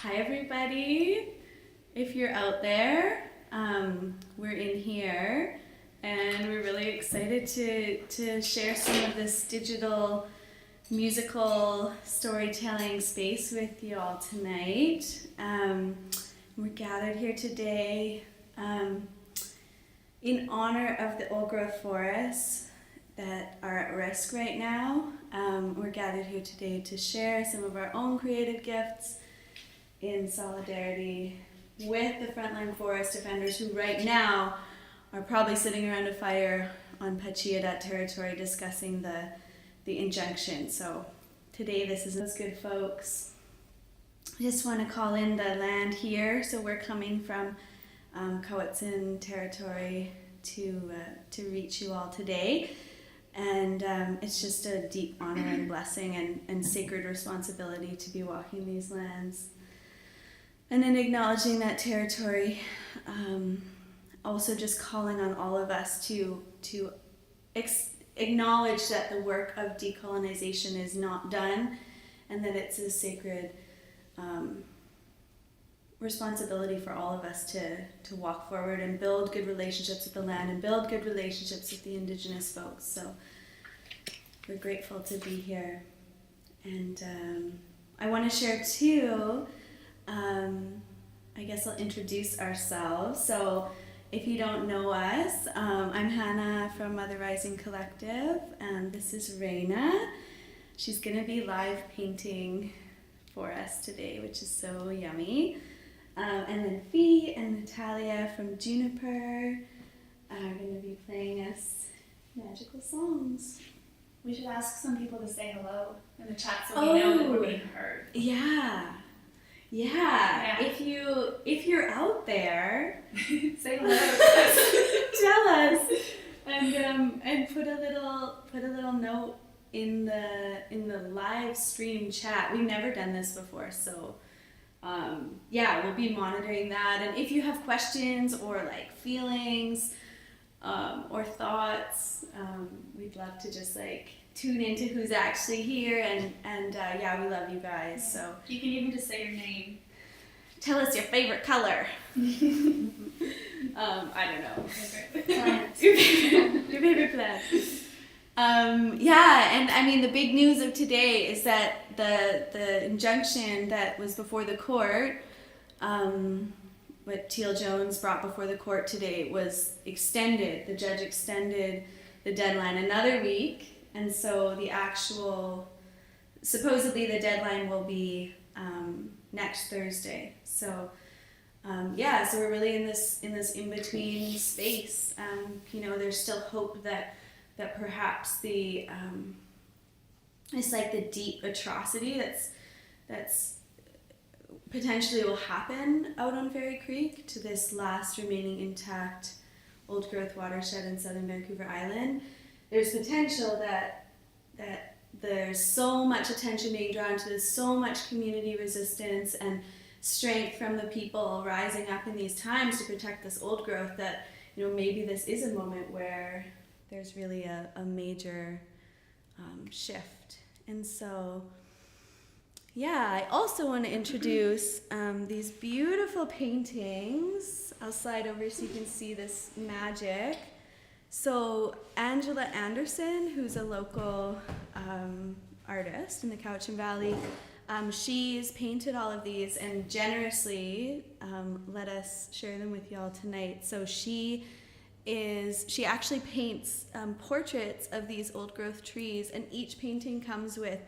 Hi everybody, if you're out there, we're in here and we're really excited to share some of this digital musical storytelling space with you all tonight. We're gathered here today in honor of the old growth forests that are at risk right now. We're gathered here today to share some of our own creative gifts in solidarity with the frontline forest defenders who right now are probably sitting around a fire on Pachiadat territory discussing the injunction. So today this is those good folks. I just want to call in the land here. So we're coming from Cowichan territory to reach you all today. And it's just a deep honor and blessing and sacred responsibility to be walking these lands. And in acknowledging that territory, also just calling on all of us to acknowledge that the work of decolonization is not done, and that it's a sacred responsibility for all of us to walk forward and build good relationships with the land and build good relationships with the Indigenous folks. So we're grateful to be here. And I want to share too, I guess I'll introduce ourselves. So if you don't know us, I'm Hannah from Mother Rising Collective, and this is Raina. She's going to be live painting for us today, which is so yummy. And then Fee and Natalia from Juniper are going to be playing us magical songs. We should ask some people to say hello in the chat so we know that we're being heard. Yeah. If you're out there, say hello. Tell us, and put a little note in the live stream chat. We've never done this before, so we'll be monitoring that. And if you have questions or like feelings or thoughts, we'd love to just like tune into who's actually here, and we love you guys. So you can even just say your name. Tell us your favorite color. I don't know. Plant. Your favorite plant. And I mean the big news of today is that the injunction that was before the court, what Teal Jones brought before the court today, was extended. The judge extended the deadline another week. And so supposedly the deadline will be next Thursday. So so we're really in this in-between space. There's still hope that perhaps it's like the deep atrocity that's potentially will happen out on Fairy Creek to this last remaining intact old growth watershed in southern Vancouver Island. There's potential that there's so much attention being drawn to this, so much community resistance and strength from the people rising up in these times to protect this old growth that, maybe this is a moment where there's really a major shift. And so, I also want to introduce these beautiful paintings. I'll slide over so you can see this magic. So Angela Anderson, who's a local artist in the Cowichan Valley, she's painted all of these and generously let us share them with y'all tonight. So she actually paints portraits of these old growth trees, and each painting comes with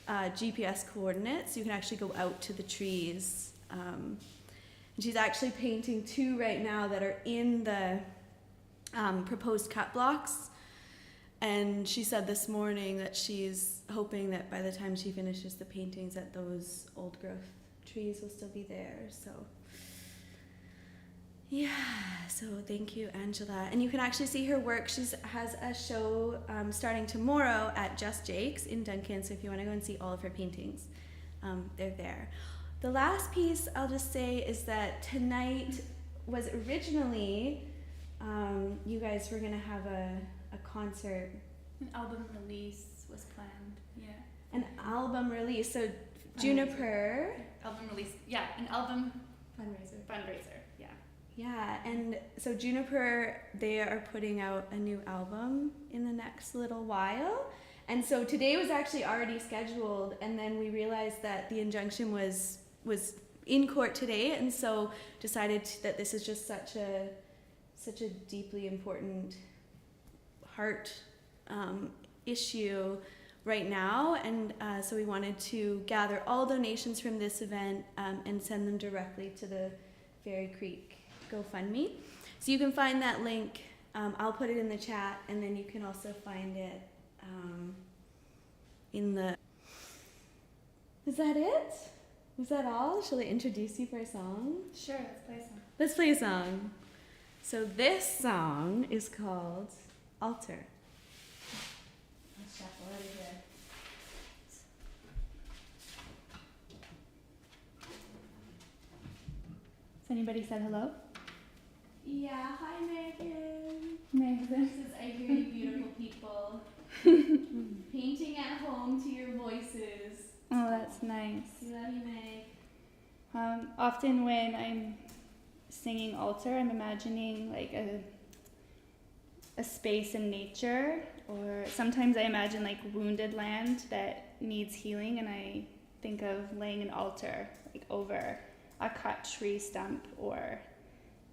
GPS coordinates. You can actually go out to the trees. And she's actually painting two right now that are in the proposed cut blocks, and she said this morning that she's hoping that by the time she finishes the paintings that those old growth trees will still be there. So thank you, Angela. And you can actually see her work. She has a show starting tomorrow at Just Jake's in Duncan, so if you want to go and see all of her paintings, they're there. The last piece I'll just say is that tonight was originally you guys were going to have a concert. An album release was planned, An album release. So Juniper album release. Yeah, an album Fundraiser. Yeah. Yeah, and so Juniper, they are putting out a new album in the next little while. And so today was actually already scheduled, and then we realized that the injunction was in court today, and so decided that this is just such a deeply important heart issue right now, and so we wanted to gather all donations from this event and send them directly to the Fairy Creek GoFundMe. So you can find that link. I'll put it in the chat, and then you can also find it in the... Is that it? Was that all? Shall I introduce you for a song? Sure, let's play a song. Let's play a song. So this song is called Altar. Let's shuffle it again. Has anybody said hello? Yeah, hi Megan. Megan. This is I Hear You Beautiful People. Painting at home to your voices. Oh, that's nice. We love you, Meg. Often when I'm singing altar, I'm imagining like a space in nature, or sometimes I imagine like wounded land that needs healing, and I think of laying an altar like over a cut tree stump or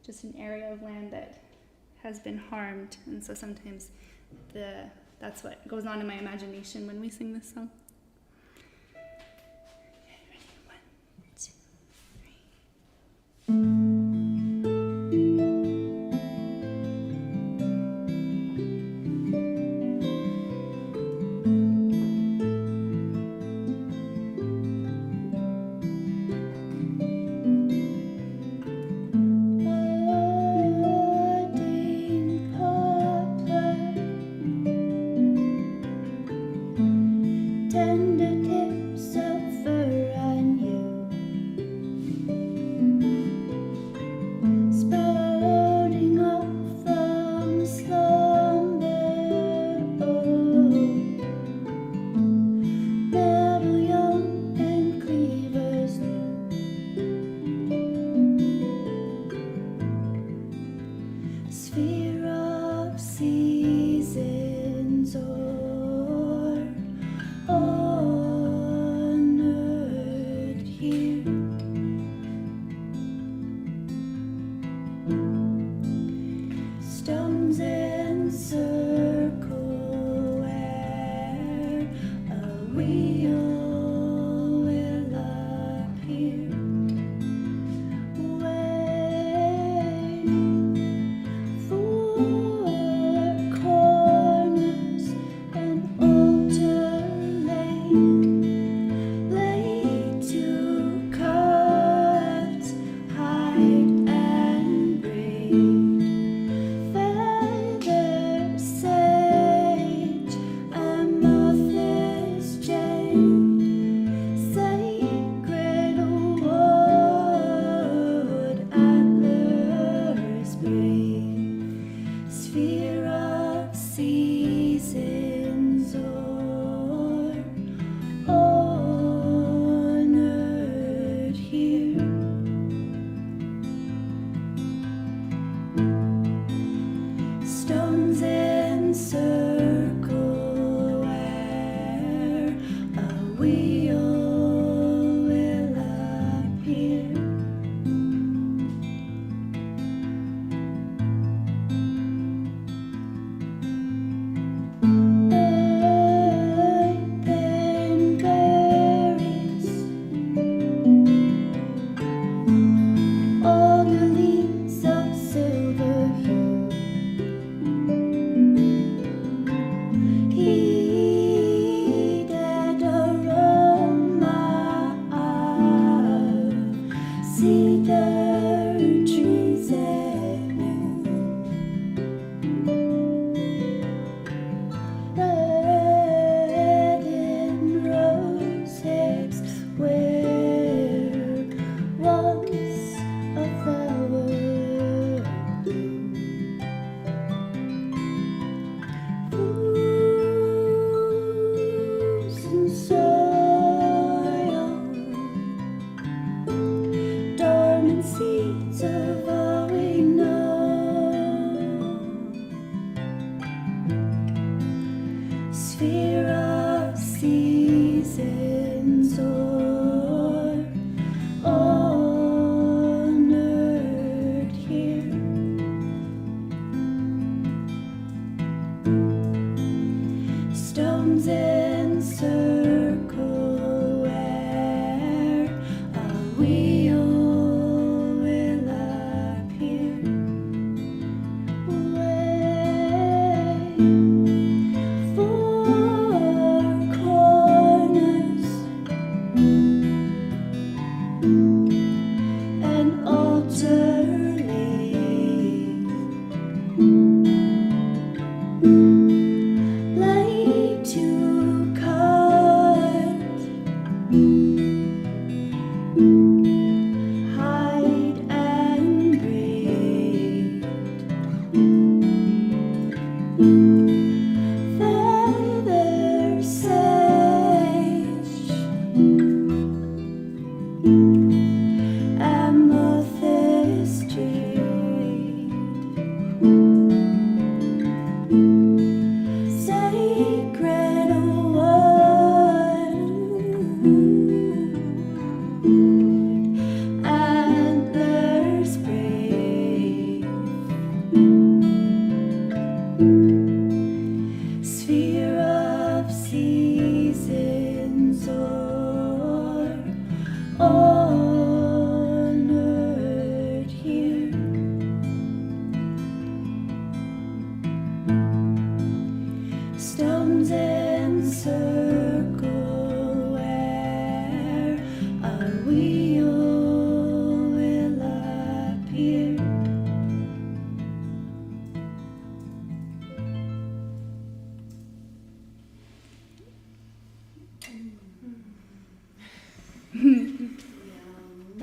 just an area of land that has been harmed. And so sometimes that's what goes on in my imagination when we sing this song. Okay, ready? 1, 2, 3.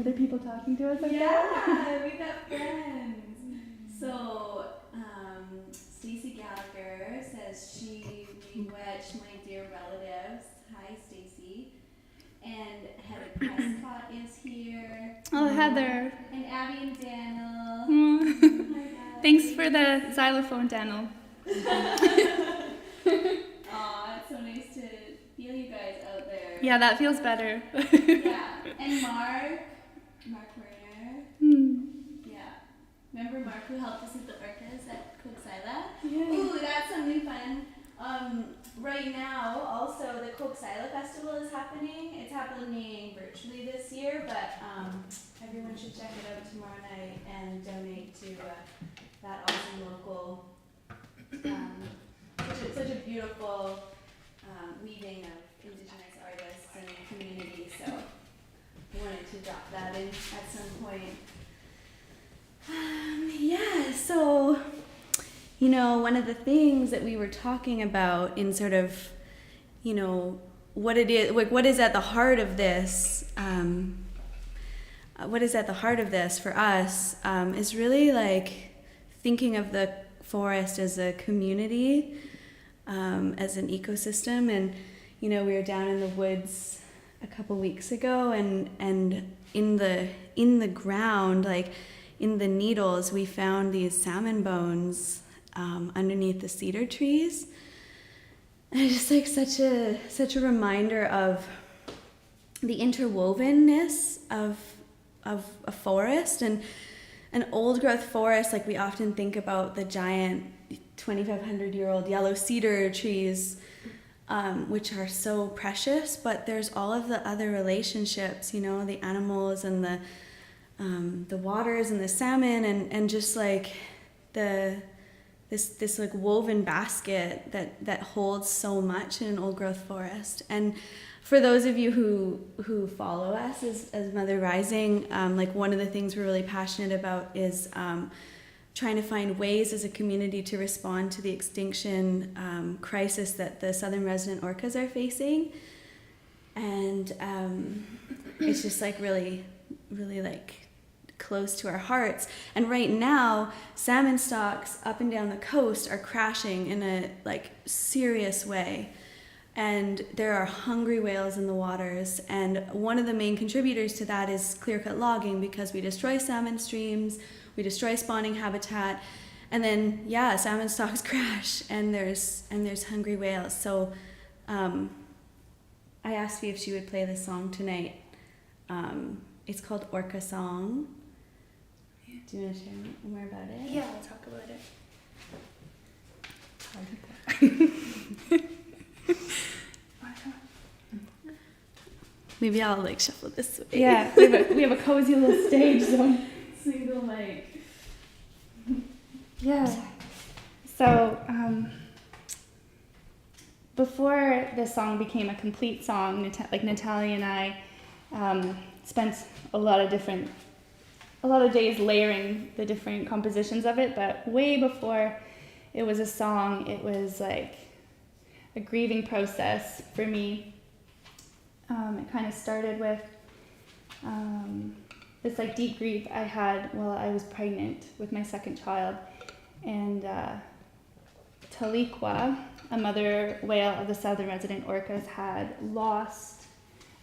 Other people talking to us? Like Yeah, we got friends. So, Stacey Gallagher says she re-wedged my dear relatives. Hi, Stacey. And Heather Prescott is here. Oh, Heather. And Abby and Daniel. Mm. Hi, guys. Thanks for the xylophone, Daniel. Aw, it's so nice to feel you guys out there. Yeah, that feels better. Yeah. And Mark Werner. Yeah. Remember Mark who helped us with the orcas at Coxila? Yeah. Ooh, that's something fun. Right now, also the Coxila Festival is happening. It's happening virtually this year, but everyone should check it out tomorrow night and donate to that awesome local, such a beautiful weaving of Indigenous artists and community. So I wanted to drop that in at some point. Yeah, so, you know, one of the things that we were talking about in sort of, you know, what it is, like what is at the heart of this, for us, is really like thinking of the forest as a community, as an ecosystem. And, you know, we were down in the woods a couple weeks ago, and in the ground, like in the needles, we found these salmon bones underneath the cedar trees. And it's just like such a reminder of the interwovenness of a forest. And an old growth forest, like we often think about the giant 2,500-year-old yellow cedar trees, which are so precious, but there's all of the other relationships, you know, the animals and the waters and the salmon, and just like this like woven basket that holds so much in an old growth forest. And for those of you who follow us as Mother Rising, like one of the things we're really passionate about is trying to find ways as a community to respond to the extinction crisis that the southern resident orcas are facing. And it's just like really like close to our hearts. And right now, salmon stocks up and down the coast are crashing in a like serious way. And there are hungry whales in the waters. And one of the main contributors to that is clear-cut logging, because we destroy salmon streams, we destroy spawning habitat, and then salmon stocks crash, and there's hungry whales. So I asked Fee if she would play this song tonight. It's called Orca Song. Do you want to share more about it? Yeah, I'll talk about it. Maybe I'll like shuffle this way. Yeah, we have a cozy little stage, so Single mic. yeah. So before this song became a complete song, like Natalia and I spent a lot of days layering the different compositions of it, but way before it was a song, it was like a grieving process for me. It kind of started with this like deep grief I had while I was pregnant with my second child, and Taliqua, a mother whale of the southern resident orcas, had lost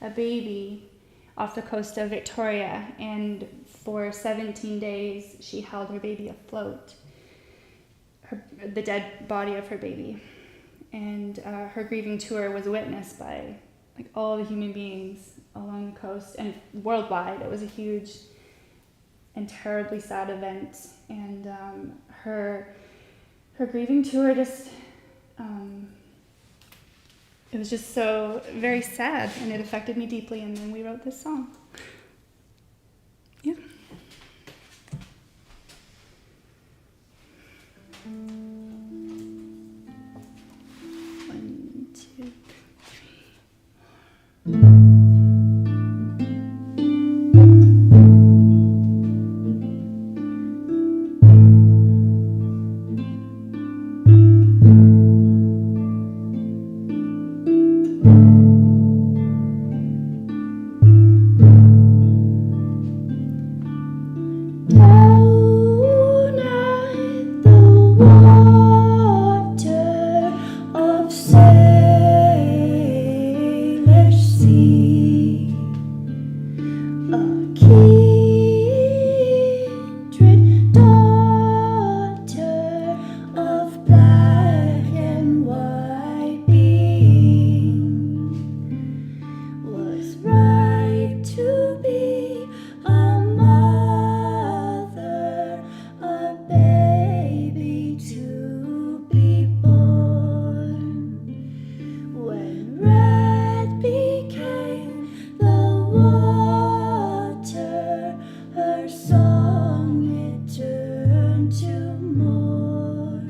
a baby off the coast of Victoria, and for 17 days she held her baby afloat, the dead body of her baby. And her grieving tour was witnessed by like all the human beings along the coast and worldwide. It was a huge and terribly sad event, and her grieving tour just it was just so very sad, and it affected me deeply, and then we wrote this song. Yeah. One, two, three. her song it turned to more.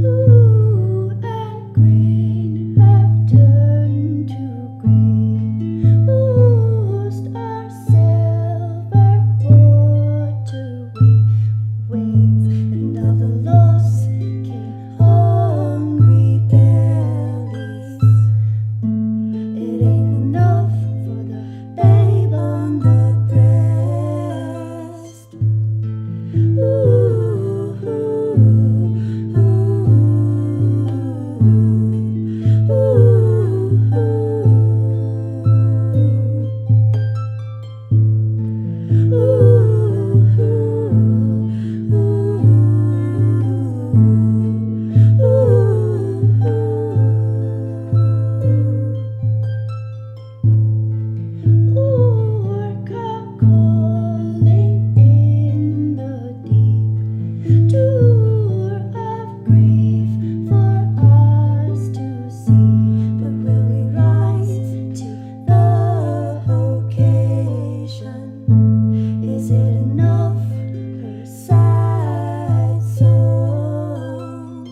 Blue and green have turned to green. Lost our silver waterway waves, and of the lost came hungry bellies. It ain't enough for the babe on the breast. Orca calling in the deep, tour of grief for us to see. But will we rise to the occasion? Is it enough, her sad song?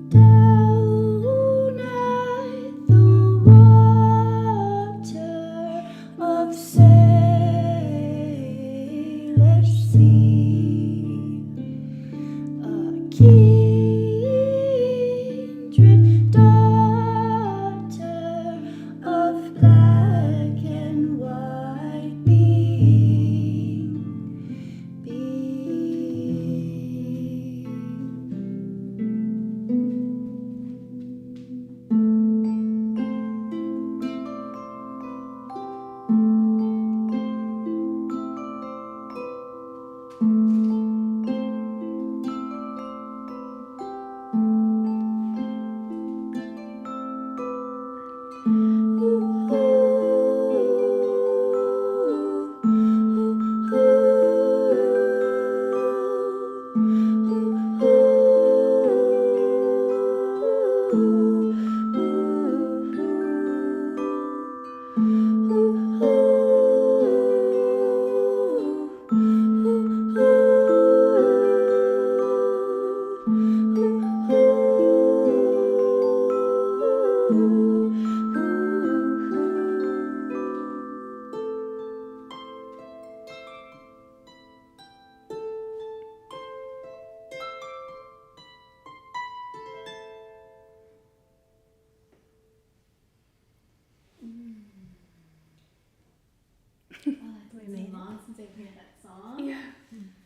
Down at the water of Sailor's Sea, a kindred daughter of black and white being. They hear that song. Yeah.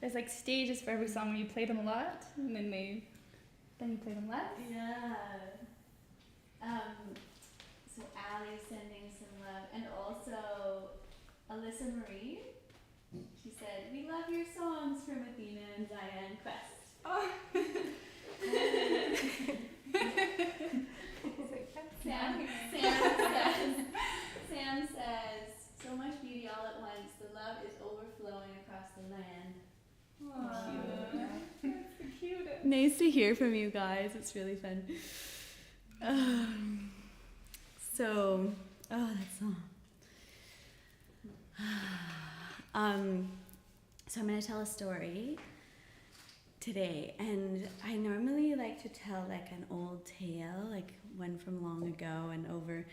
There's like stages for every song where you play them a lot, and then you play them less. Yeah. So Allie's sending some love, and also Alyssa Marie. She said, "We love your songs from Athena and Diane Quest." Oh. Sam says, "So much beauty all at once. The love is overflowing across the land." That's the cutest. Nice to hear from you guys. It's really fun. That song. So I'm gonna tell a story today, and I normally like to tell like an old tale, like one from long ago and over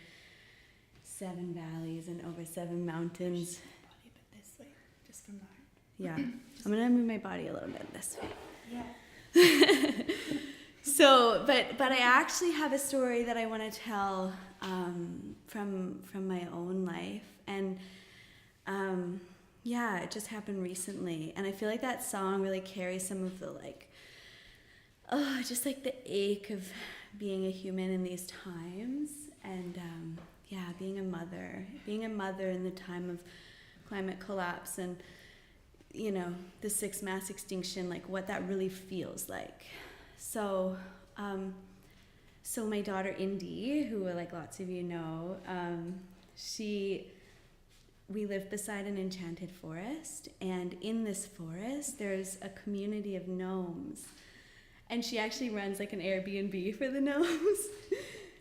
7 valleys and over 7 mountains. Body a bit this way, just from the heart. Yeah, I'm gonna move my body a little bit this way. Yeah. So, but I actually have a story that I want to tell from my own life, and it just happened recently, and I feel like that song really carries some of the just like the ache of being a human in these times, and being a mother in the time of climate collapse and the 6th mass extinction, like what that really feels like. So my daughter Indy, who like lots of you know, we live beside an enchanted forest, and in this forest there's a community of gnomes, and she actually runs like an Airbnb for the gnomes,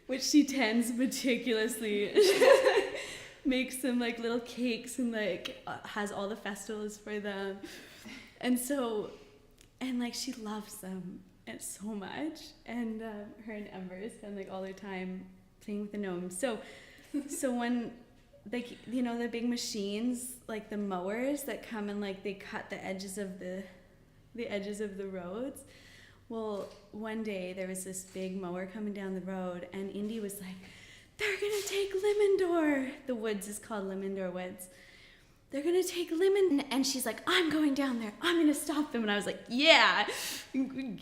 which she tends meticulously. Makes them like little cakes and like has all the festivals for them, and like she loves them so much, and her and Ember spend like all their time playing with the gnomes. So when like the big machines, like the mowers that come and like they cut the edges of the roads. Well, one day there was this big mower coming down the road, and Indy was like, "They're gonna take Limendor." The woods is called Limendor Woods. "They're gonna take Limendor," and she's like, "I'm going down there. I'm gonna stop them." And I was like, "Yeah,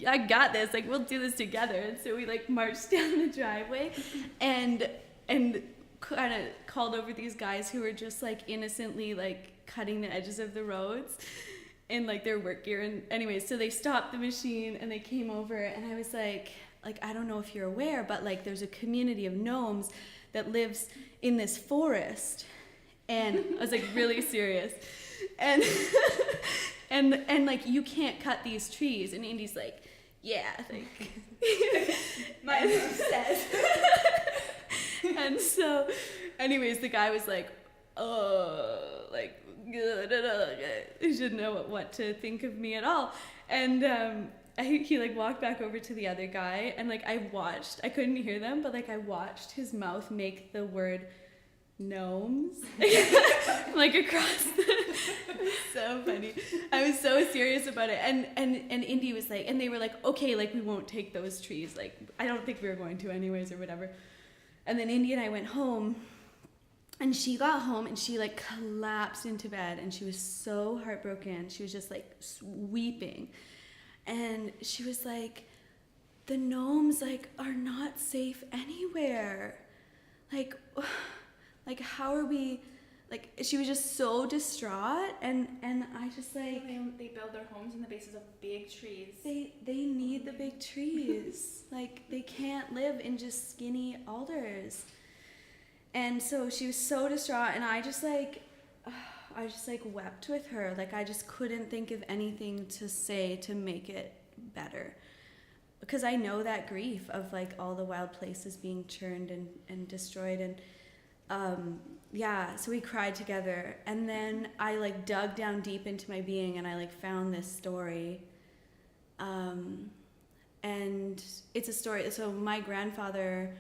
I got this. Like, we'll do this together." And so we like marched down the driveway, and kind of called over these guys who were just like innocently like cutting the edges of the roads in like their work gear. And anyway, so they stopped the machine and they came over, and I was like, I don't know if you're aware, but like there's a community of gnomes that lives in this forest. And I was like really serious. And and like you can't cut these trees. And Indy's like, "Yeah, like My mom says." And so anyways, the guy was like, "Oh, like I shouldn't know what to think of me at all." And he like walked back over to the other guy, and like I couldn't hear them, but like I watched his mouth make the word gnomes like across so funny. I was so serious about it, and Indy was like, and they were like, "Okay, like we won't take those trees, like I don't think we were going to anyways or whatever." And then Indy and I went home, and she got home and she like collapsed into bed, and she was so heartbroken. She was just like weeping. And she was like, "The gnomes like are not safe anywhere. Like how are we?" Like she was just so distraught, and I just like They build their homes in the bases of big trees. they need the big trees. Like they can't live in just skinny alders. And so she was so distraught, and I just like wept with her. Like I just couldn't think of anything to say to make it better, because I know that grief of like all the wild places being churned and destroyed. And so we cried together, and then I like dug down deep into my being, and I like found this story, and it's a story. So my grandfather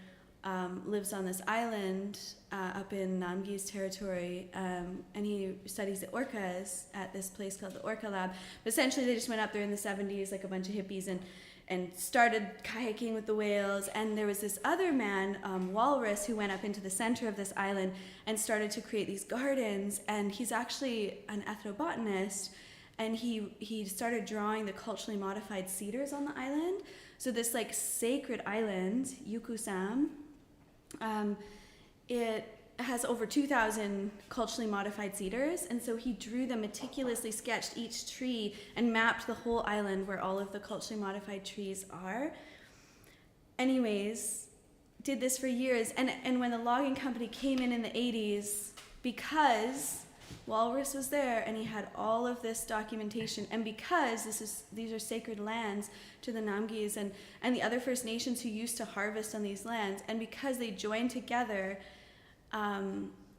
lives on this island up in Namgi's territory, and he studies the orcas at this place called the Orca Lab. But essentially they just went up there in the 70s, like a bunch of hippies, and started kayaking with the whales. And there was this other man, Walrus, who went up into the center of this island and started to create these gardens. And he's actually an ethnobotanist, and he started drawing the culturally modified cedars on the island. So this like sacred island, Yukusam, it has over 2,000 culturally modified cedars, and so he drew them, meticulously sketched each tree and mapped the whole island where all of the culturally modified trees are. Anyways, did this for years, and when the logging company came in the 80s, because Walrus was there and he had all of this documentation, and because these are sacred lands to the Namgis and the other First Nations who used to harvest on these lands, and because they joined together,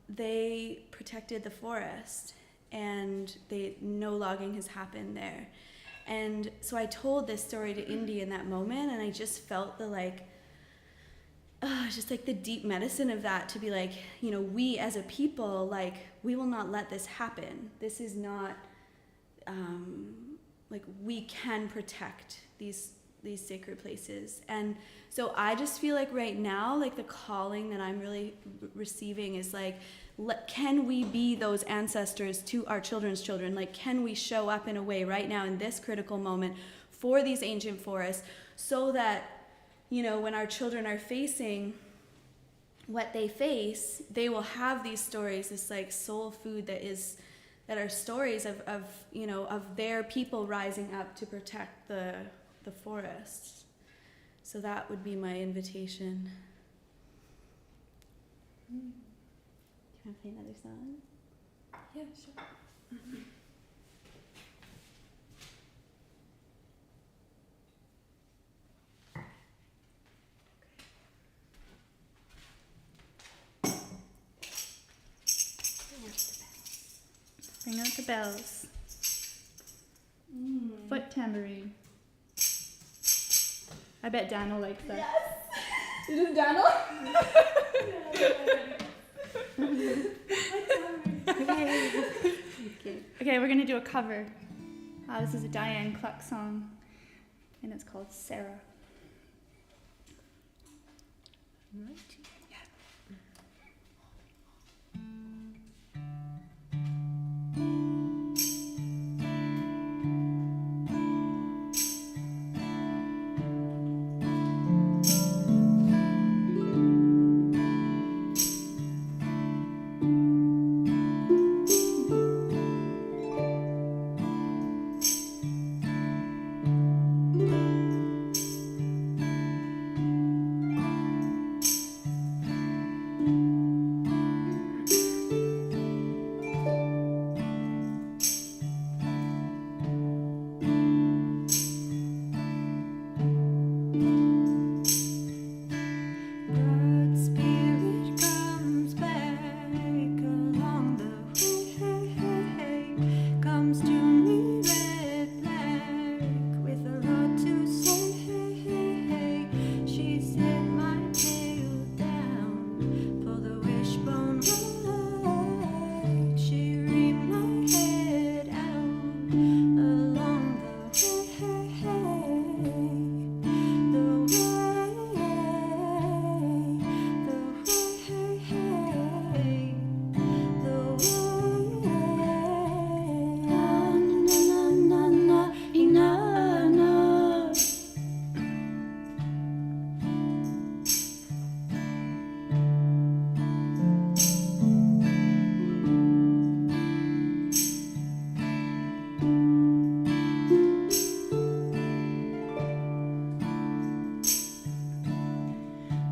they protected the forest, and no logging has happened there. And so I told this story to Indy in that moment, and I just felt just like the deep medicine of that, to be like, we as a people, like, we will not let this happen. This is not, we can protect these sacred places. And so I just feel like right now, like, the calling that I'm really receiving is like, can we be those ancestors to our children's children? Like, can we show up in a way right now in this critical moment for these ancient forests, so that, when our children are facing what they face, they will have these stories, this like soul food that are stories of their people rising up to protect the forests. So that would be my invitation. Do you want to play another song? Yeah, sure. Bring out the bells. Foot tambourine. I bet Daniel likes that. Yes! Is this Daniel? Okay, we're gonna do a cover. This is a Diane Cluck song, and it's called Sarah. Right.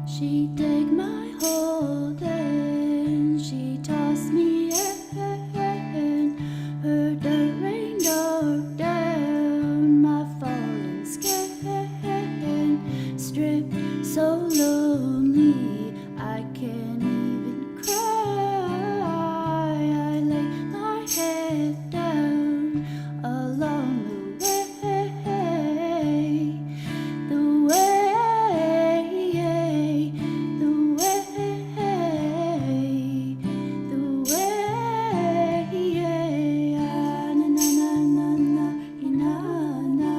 She take my hold and she tossed me in. Heard the rain go down my fallen skin. Stripped so lonely I can't even cry. I lay my head down along the way. The way, the way, na na na na na na na.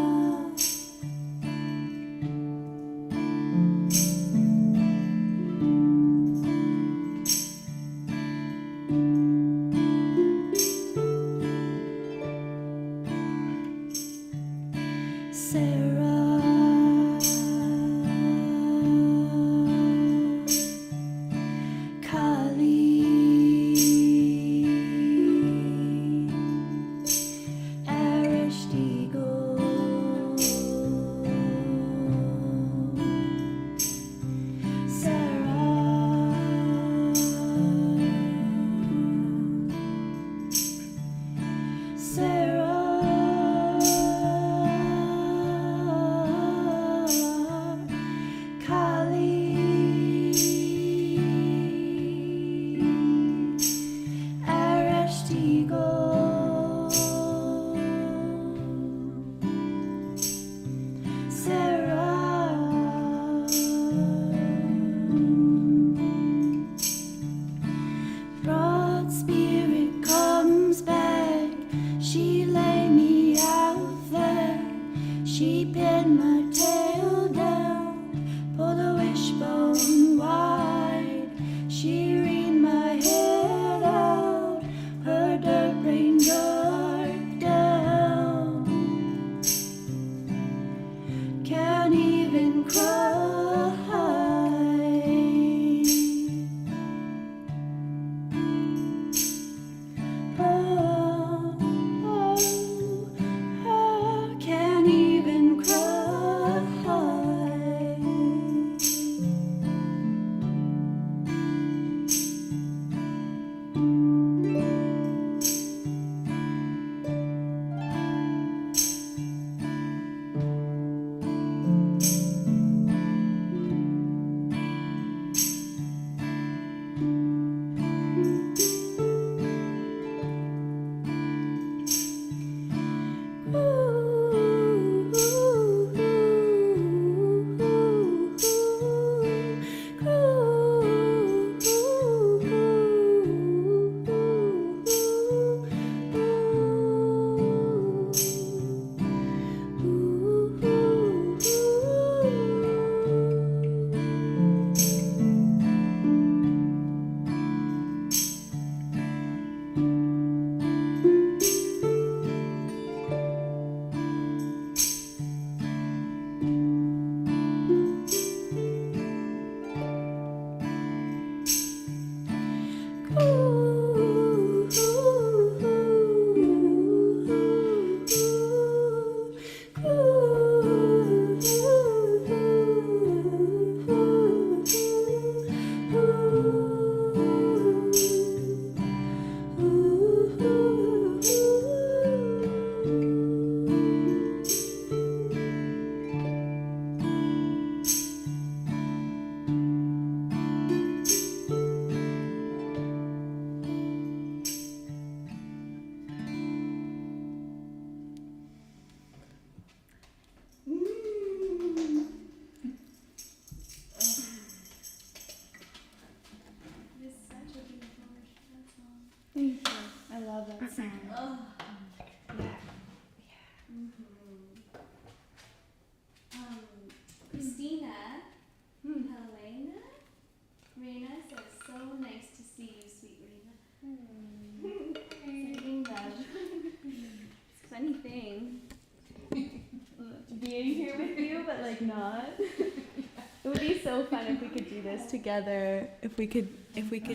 be so fun if we could do this together. If we could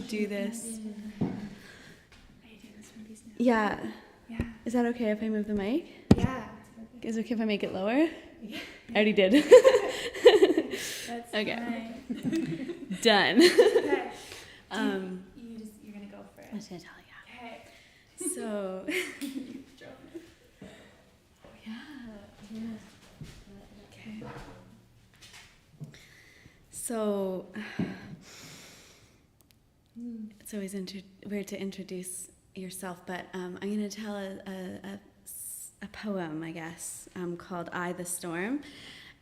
do this. Are you doing this one of these now? Yeah. Yeah. Is that okay if I move the mic? Yeah. Is it okay if I make it lower? Yeah. I already did. That's Okay. fine. Done. Okay. You're gonna go I'm first. just gonna tell you. Okay. So. Okay. So. It's always weird to introduce yourself, but I'm gonna tell a poem, I guess, called "I the Storm,"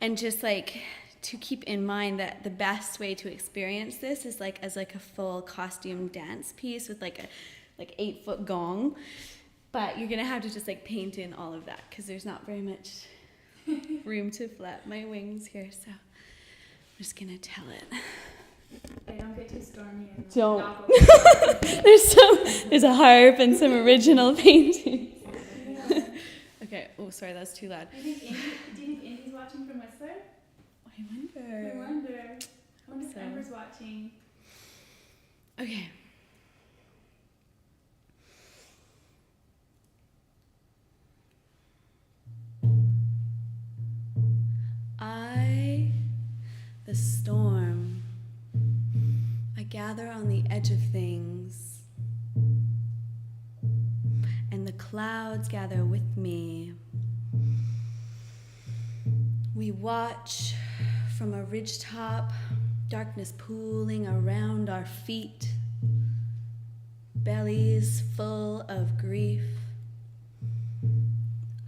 and just like to keep in mind that the best way to experience this is like as like a full costume dance piece with like a 8-foot gong, but you're gonna have to just like paint in all of that because there's not very much room to flap my wings here, so I'm just gonna tell it. I don't get too stormy. And Don't. not go There's a harp and some original paintings. Okay. Oh, sorry, that's too loud. do you think Indy's watching from Whistler? I wonder. I wonder if So. Amber's watching. Okay. I, the storm, I gather on the edge of things, and the clouds gather with me. We watch from a ridgetop, darkness pooling around our feet, bellies full of grief,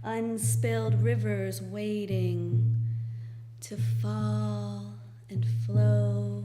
unspilled rivers waiting to fall and flow.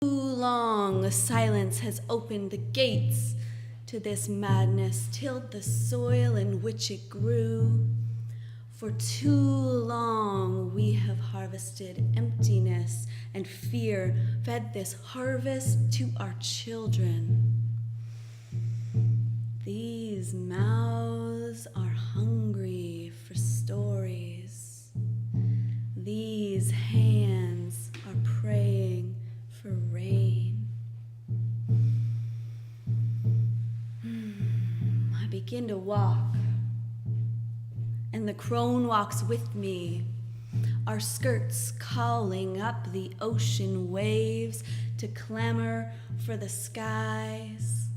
Too long the silence has opened the gates to this madness, tilled the soil in which it grew. For too long we have harvested emptiness and fear, fed this harvest to our children. These mouths are hungry for stories. These hands are praying for rain. I begin to walk, and the crone walks with me, our skirts calling up the ocean waves to clamor for the skies.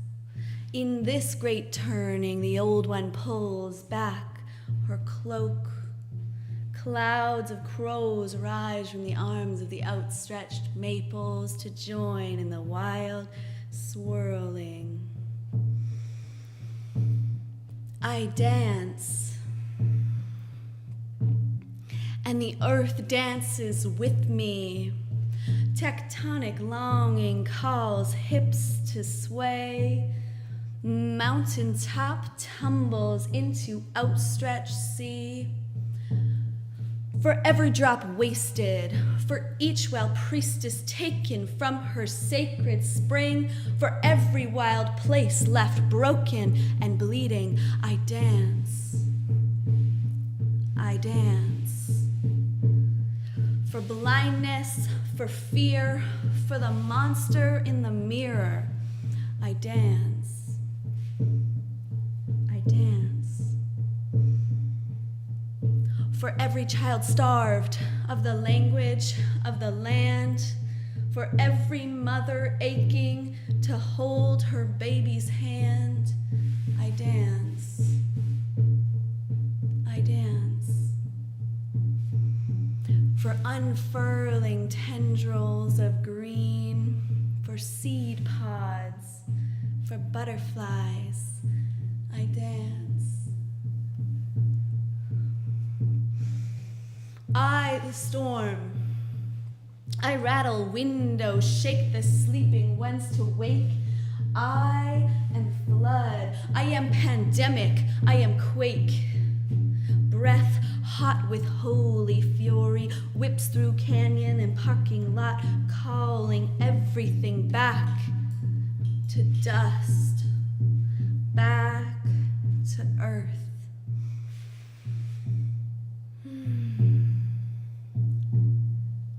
In this great turning, the old one pulls back her cloak. Clouds of crows rise from the arms of the outstretched maples to join in the wild swirling. I dance, and the earth dances with me. Tectonic longing calls hips to sway. Mountaintop tumbles into outstretched sea. For every drop wasted, for each wild priestess taken from her sacred spring, for every wild place left broken and bleeding, I dance. I dance. For blindness, for fear, for the monster in the mirror, I dance. I dance. For every child starved, of the language of the land, for every mother aching to hold her baby's hand. I dance. I dance. For unfurling tendrils of green, for seed pods, for butterflies, I dance. I, the storm, I rattle windows, shake the sleeping ones to wake. I am flood, I am pandemic, I am quake. Breath hot with holy fury whips through canyon and parking lot, calling everything back to dust, back to earth.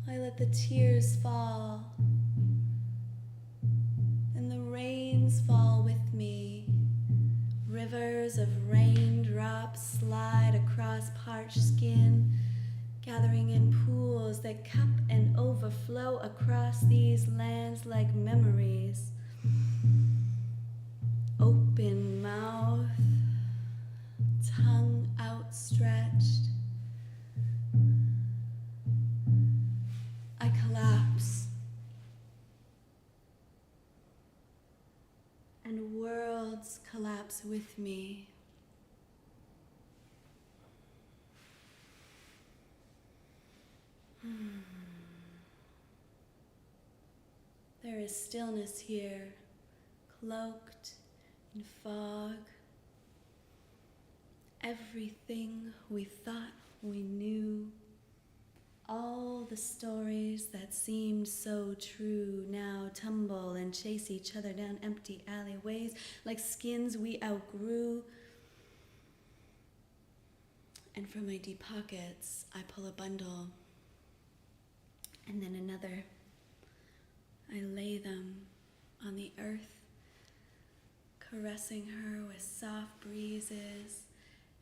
I let the tears fall, and the rains fall with me. Rivers of raindrops slide across parched skin, gathering in pools that cup and overflow across these lands like memories. Open mouth, tongue outstretched. I collapse, and worlds collapse with me. There is stillness here, cloaked in fog. Everything we thought we knew, all the stories that seemed so true now tumble and chase each other down empty alleyways like skins we outgrew. And from my deep pockets, I pull a bundle, and then another. I lay them on the earth, caressing her with soft breezes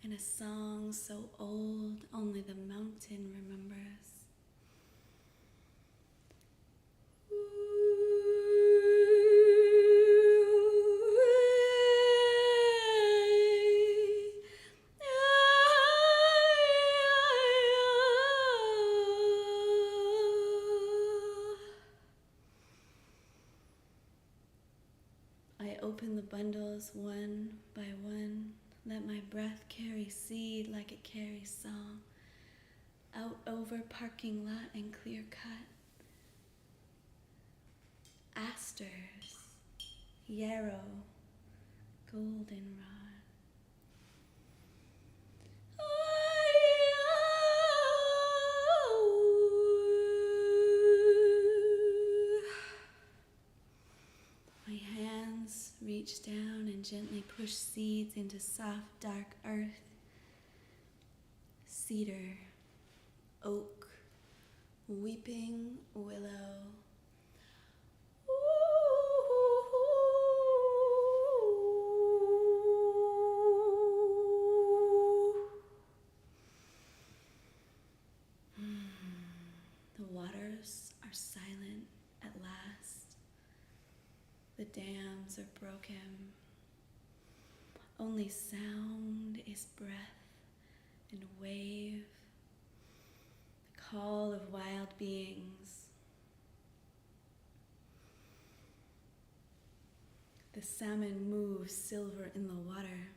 and a song so old only the mountain remembers. I open the bundles one by one, let my breath carry seed like it carries song, out over parking lot and clear cut. Asters, yarrow, goldenrod. My hands reach down and gently push seeds into soft, dark earth. Cedar, oak, weeping willow. The waters are silent at last. The dams are broken. Only sound is breath and wave, the call of wild beings. The salmon moves silver in the water,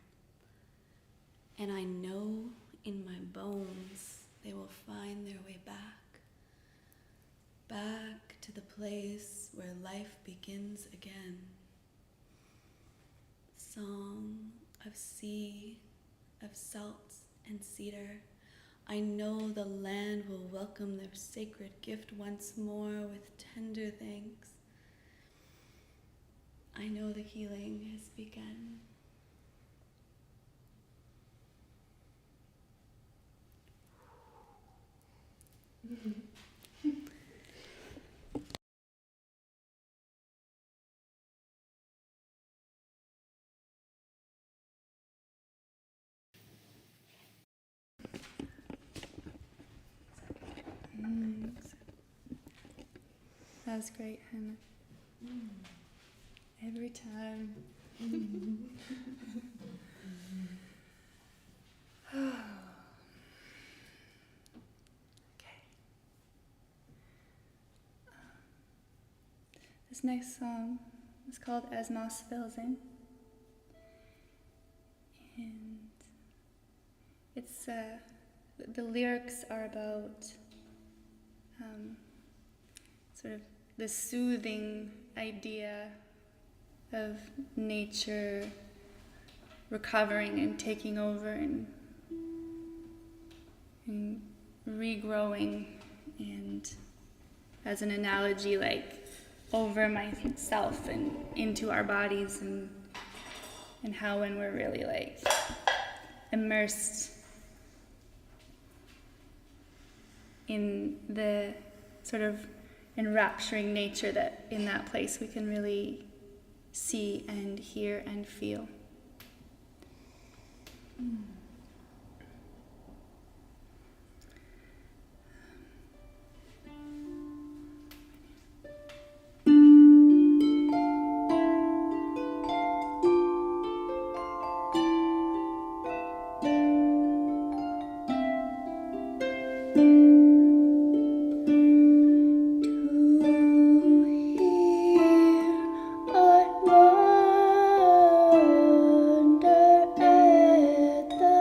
and I know in my bones they will find their way back to the place where life begins again. Song of sea, of salt and cedar, I know the land will welcome their sacred gift once more with tender thanks. I know the healing has begun. That was great, Hannah. Every time. Okay. This next song is called As Moss Fills In. And it's, the lyrics are about sort of the soothing idea of nature recovering and taking over and regrowing, and as an analogy, like over myself and into our bodies, and how when we're really like immersed in the sort of enrapturing nature, that in that place we can really see and hear and feel. I wonder at the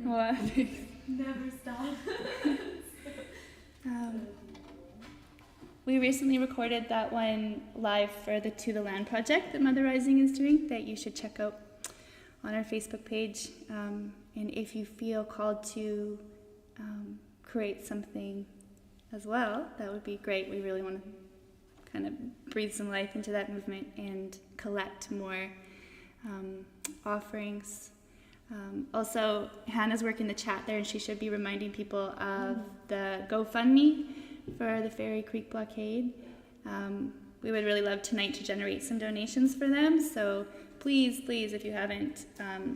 Well, Never stop. we recently recorded that one live for the To the Land project that Mother Rising is doing that you should check out on our Facebook page. And if you feel called to create something as well, that would be great. We really want to kind of breathe some life into that movement and collect more offerings. Also, Hannah's working the chat there, and she should be reminding people of the GoFundMe for the Fairy Creek blockade. We would really love tonight to generate some donations for them, so please, if you haven't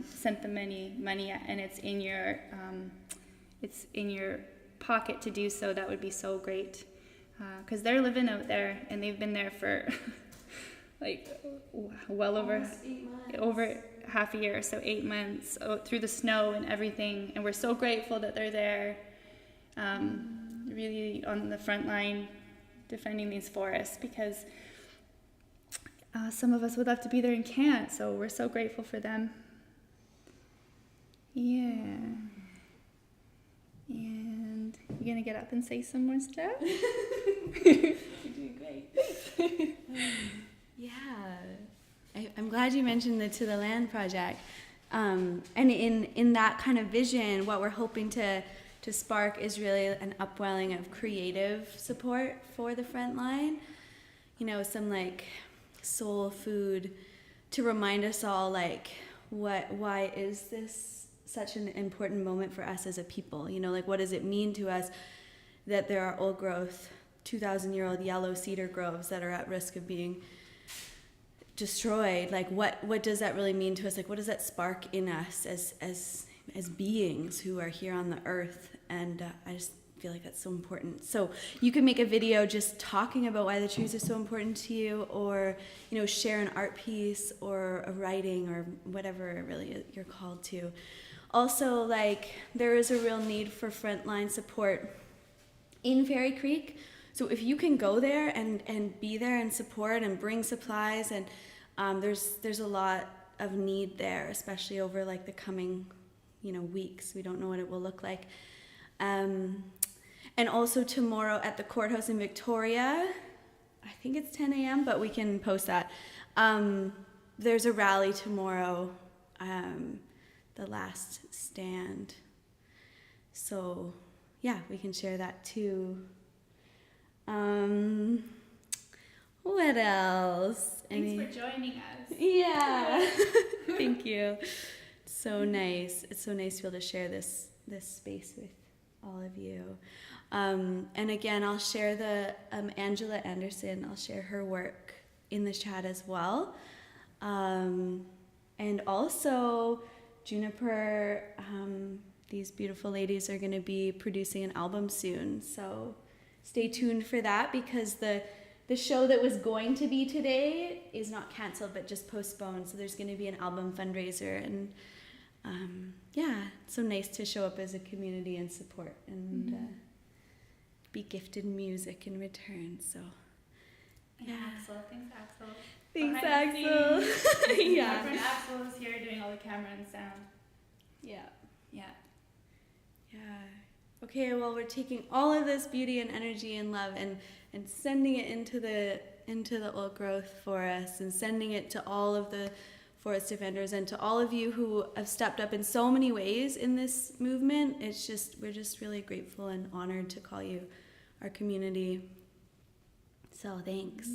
sent them any money yet, and it's in your pocket to do so, that would be so great, because they're living out there, and they've been there for like well over 8 months. over half a year, so 8 months through the snow and everything, and we're so grateful that they're there, really on the front line defending these forests, because some of us would love to be there and can't, so we're so grateful for them. Yeah. And you're gonna get up and say some more stuff? You're doing great. Yeah. I'm glad you mentioned the To the Land project. And in that kind of vision, what we're hoping to spark is really an upwelling of creative support for the front line. You know, some like soul food to remind us all like why is this such an important moment for us as a people? You know, like what does it mean to us that there are old growth, 2,000-year-old yellow cedar groves that are at risk of being destroyed? Like what does that really mean to us? Like what does that spark in us as beings who are here on the earth? And I just feel like that's so important. So you can make a video just talking about why the trees are so important to you, or you know, share an art piece or a writing or whatever really you're called to. Also, like there is a real need for frontline support in Fairy Creek. So if you can go there and be there and support and bring supplies, and there's a lot of need there, especially over like the coming, you know, weeks. We don't know what it will look like. And also tomorrow at the courthouse in Victoria, I think it's 10 a.m., but we can post that. There's a rally tomorrow, the last stand. So yeah, we can share that too. What else? Thanks for joining us. Yeah. Thank you. So nice. It's so nice to be able to share this space with all of you. And again, I'll share the Angela Anderson, I'll share her work in the chat as well. And also Juniper, these beautiful ladies are going to be producing an album soon. So stay tuned for that, because the show that was going to be today is not canceled but just postponed. So there's going to be an album fundraiser, and yeah, it's so nice to show up as a community and support and be gifted music in return. So yeah. Axel. Thanks, Axel. Thanks, Behind the Axel. scenes, Yeah. Our friend Axel is here doing all the camera and sound. Yeah. Yeah. Yeah. Okay, well, we're taking all of this beauty and energy and love and sending it into the old growth forest, and sending it to all of the forest defenders and to all of you who have stepped up in so many ways in this movement. We're just really grateful and honored to call you our community. So thanks.